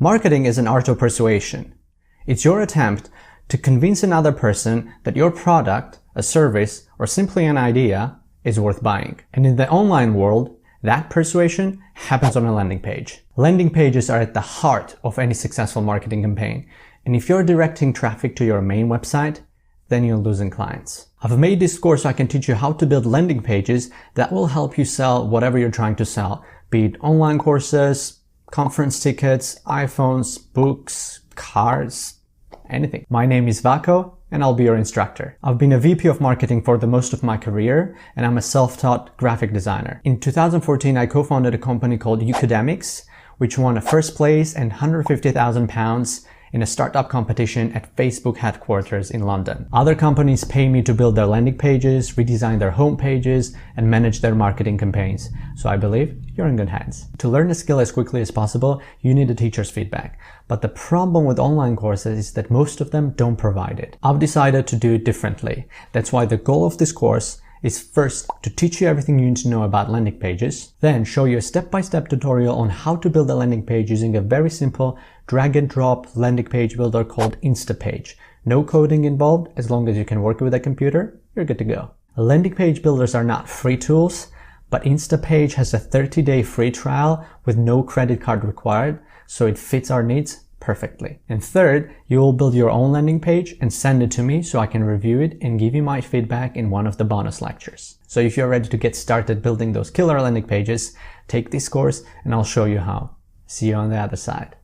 Marketing is an art of persuasion. It's your attempt to convince another person that your product, a service, or simply an idea is worth buying. And in the online world, that persuasion happens on a landing page. Landing pages are at the heart of any successful marketing campaign. And if you're directing traffic to your main website, then you're losing clients. I've made this course so I can teach you how to build landing pages that will help you sell whatever you're trying to sell, be it online courses, conference tickets, iPhones, books, cars, anything. My name is Vako, and I'll be your instructor. I've been a VP of marketing for the most of my career, and I'm a self-taught graphic designer. In 2014, I co-founded a company called Ukademics, which won a first place and £150,000 in a startup competition at Facebook headquarters in London. Other companies pay me to build their landing pages, redesign their home pages, and manage their marketing campaigns. So I believe you're in good hands. To learn a skill as quickly as possible, you need a teacher's feedback. But the problem with online courses is that most of them don't provide it. I've decided to do it differently. That's why the goal of this course is first to teach you everything you need to know about landing pages, then show you a step-by-step tutorial on how to build a landing page using a very simple drag-and-drop landing page builder called Instapage. No coding involved. As long as you can work with a computer, you're good to go. Landing page builders are not free tools, but Instapage has a 30-day free trial with no credit card required, so it fits our needs perfectly. And third, you will build your own landing page and send it to me so I can review it and give you my feedback in one of the bonus lectures. So if you're ready to get started building those killer landing pages, take this course and I'll show you how. See you on the other side.